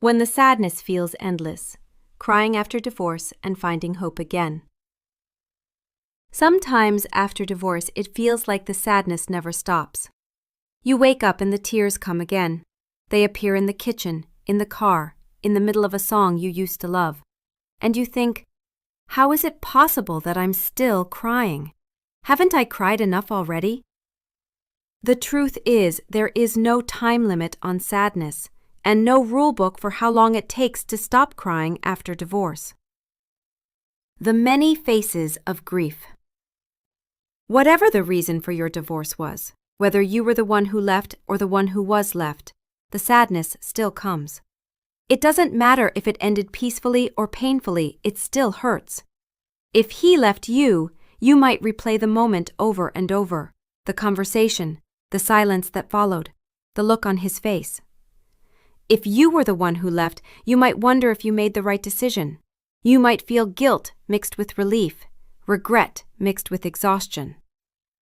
When the sadness feels endless, crying after divorce and finding hope again. Sometimes after divorce, it feels like the sadness never stops. You wake up and the tears come again. They appear in the kitchen, in the car, in the middle of a song you used to love. And you think, how is it possible that I'm still crying? Haven't I cried enough already? The truth is, there is no time limit on sadness, and no rulebook for how long it takes to stop crying after divorce. The many faces of grief. Whatever the reason for your divorce was, whether you were the one who left or the one who was left, the sadness still comes. It doesn't matter if it ended peacefully or painfully, it still hurts. If he left you, you might replay the moment over and over, the conversation, the silence that followed, the look on his face. If you were the one who left, you might wonder if you made the right decision. You might feel guilt mixed with relief, regret mixed with exhaustion.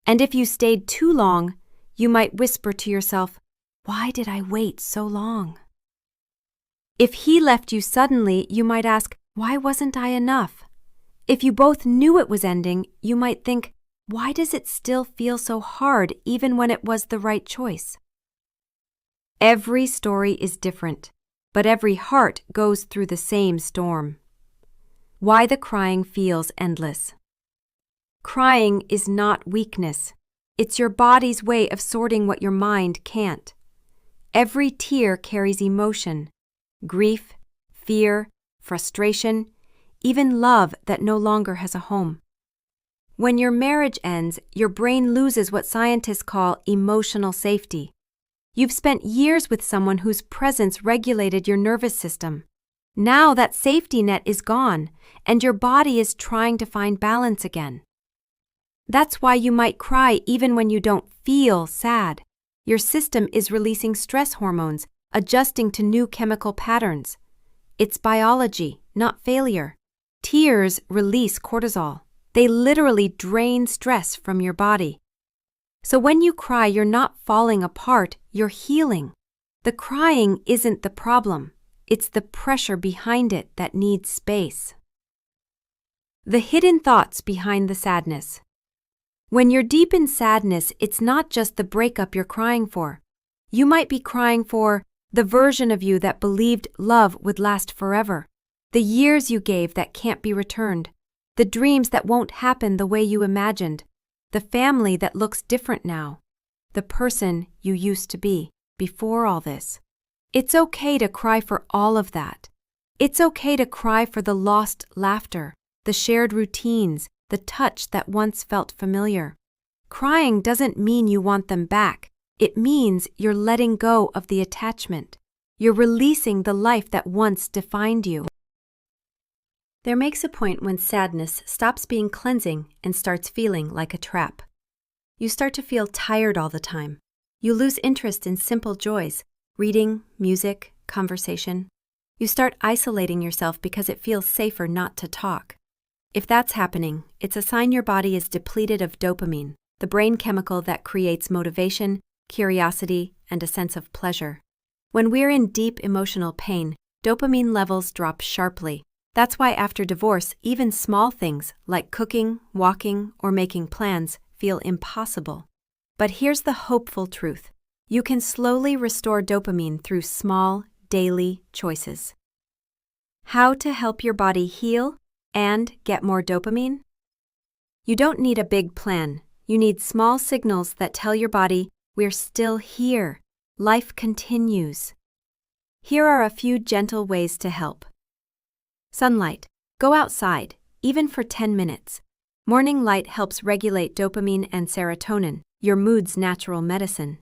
And if you stayed too long, you might whisper to yourself, why did I wait so long? If he left you suddenly, you might ask, why wasn't I enough? If you both knew it was ending, you might think, why does it still feel so hard even when it was the right choice? Every story is different, but every heart goes through the same storm. Why the crying feels endless. Crying is not weakness. It's your body's way of sorting what your mind can't. Every tear carries emotion, grief, fear, frustration, even love that no longer has a home. When your marriage ends, your brain loses what scientists call emotional safety. You've spent years with someone whose presence regulated your nervous system. Now that safety net is gone, and your body is trying to find balance again. That's why you might cry even when you don't feel sad. Your system is releasing stress hormones, adjusting to new chemical patterns. It's biology, not failure. Tears release cortisol. They literally drain stress from your body. So when you cry, you're not falling apart, you're healing. The crying isn't the problem. It's the pressure behind it that needs space. The hidden thoughts behind the sadness. When you're deep in sadness, it's not just the breakup you're crying for. You might be crying for the version of you that believed love would last forever, the years you gave that can't be returned, the dreams that won't happen the way you imagined, the family that looks different now, the person you used to be before all this. It's okay to cry for all of that. It's okay to cry for the lost laughter, the shared routines, the touch that once felt familiar. Crying doesn't mean you want them back. It means you're letting go of the attachment. You're releasing the life that once defined you. There makes a point when sadness stops being cleansing and starts feeling like a trap. You start to feel tired all the time. You lose interest in simple joys, reading, music, conversation. You start isolating yourself because it feels safer not to talk. If that's happening, it's a sign your body is depleted of dopamine, the brain chemical that creates motivation, curiosity, and a sense of pleasure. When we're in deep emotional pain, dopamine levels drop sharply. That's why after divorce, even small things like cooking, walking, or making plans feel impossible. But here's the hopeful truth. You can slowly restore dopamine through small, daily choices. How to help your body heal and get more dopamine? You don't need a big plan. You need small signals that tell your body, we're still here. Life continues. Here are a few gentle ways to help. Sunlight. Go outside, even for 10 minutes. Morning light helps regulate dopamine and serotonin, your mood's natural medicine.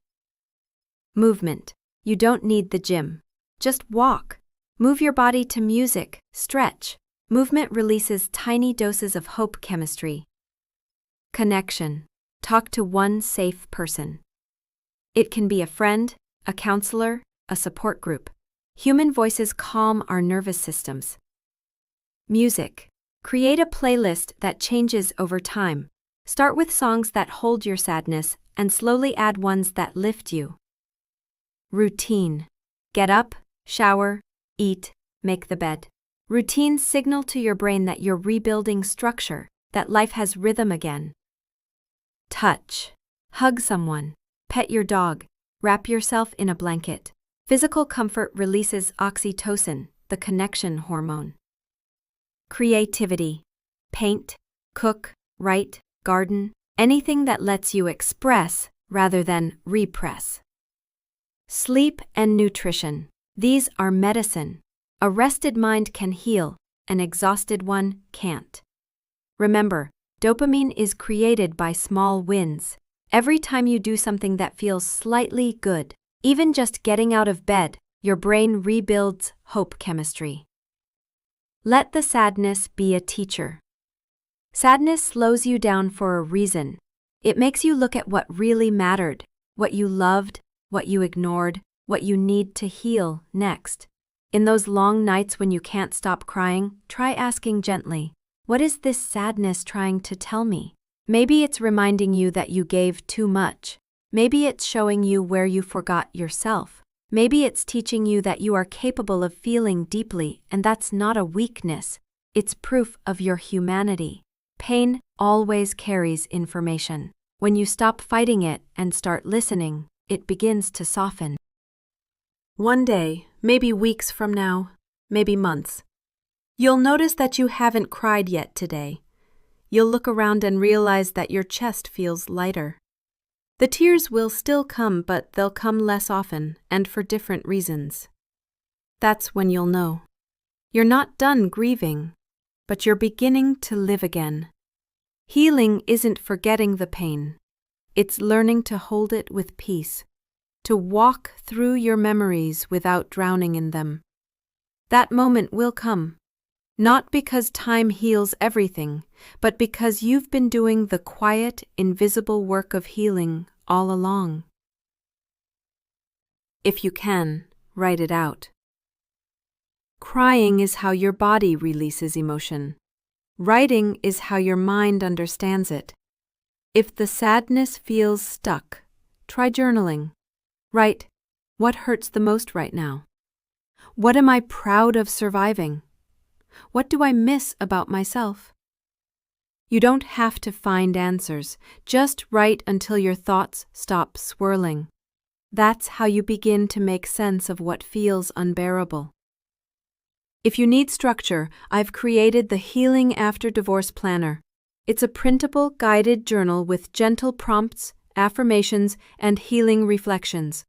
Movement. You don't need the gym. Just walk. Move your body to music, stretch. Movement releases tiny doses of hope chemistry. Connection. Talk to one safe person. It can be a friend, a counselor, a support group. Human voices calm our nervous systems. Music. Create a playlist that changes over time. Start with songs that hold your sadness and slowly add ones that lift you. Routine. Get up, shower, eat, make the bed. Routines signal to your brain that you're rebuilding structure, that life has rhythm again. Touch. Hug someone. Pet your dog. Wrap yourself in a blanket. Physical comfort releases oxytocin, the connection hormone. Creativity. Paint, cook, write, garden, anything that lets you express rather than repress. Sleep and nutrition. These are medicine. A rested mind can heal, an exhausted one can't. Remember, dopamine is created by small wins. Every time you do something that feels slightly good, even just getting out of bed, your brain rebuilds hope chemistry. Let the sadness be a teacher. Sadness slows you down for a reason. It makes you look at what really mattered, what you loved, what you ignored, what you need to heal next. In those long nights when you can't stop crying, try asking gently, what is this sadness trying to tell me? Maybe it's reminding you that you gave too much. Maybe it's showing you where you forgot yourself. Maybe it's teaching you that you are capable of feeling deeply, and that's not a weakness. It's proof of your humanity. Pain always carries information. When you stop fighting it and start listening, it begins to soften. One day, maybe weeks from now, maybe months, you'll notice that you haven't cried yet today. You'll look around and realize that your chest feels lighter. The tears will still come, but they'll come less often and for different reasons. That's when you'll know. You're not done grieving, but you're beginning to live again. Healing isn't forgetting the pain. It's learning to hold it with peace, to walk through your memories without drowning in them. That moment will come, not because time heals everything, but because you've been doing the quiet, invisible work of healing all along. If you can, write it out. Crying is how your body releases emotion. Writing is how your mind understands it. If the sadness feels stuck, try journaling. Write, what hurts the most right now? What am I proud of surviving? What do I miss about myself? You don't have to find answers. Just write until your thoughts stop swirling. That's how you begin to make sense of what feels unbearable. If you need structure, I've created the Healing After Divorce Planner. It's a printable, guided journal with gentle prompts, affirmations, and healing reflections.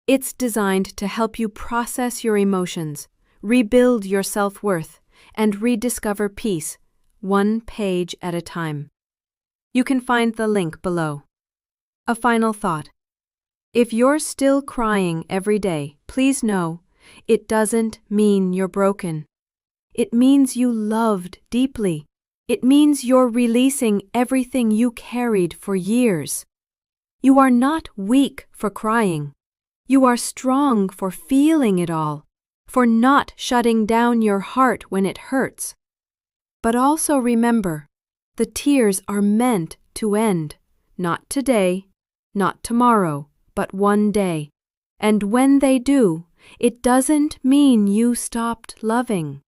It's designed to help you process your emotions, rebuild your self-worth, and rediscover peace, one page at a time. You can find the link below. A final thought. If you're still crying every day, please know, it doesn't mean you're broken. It means you loved deeply. It means you're releasing everything you carried for years. You are not weak for crying. You are strong for feeling it all, for not shutting down your heart when it hurts. But also remember, the tears are meant to end, not today, not tomorrow, but one day. And when they do, it doesn't mean you stopped loving.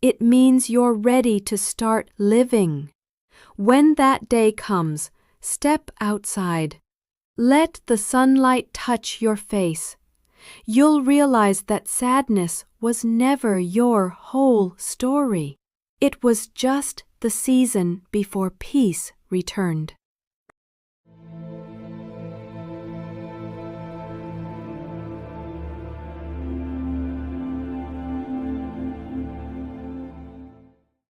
It means you're ready to start living. When that day comes, step outside. Let the sunlight touch your face. You'll realize that sadness was never your whole story. It was just the season before peace returned.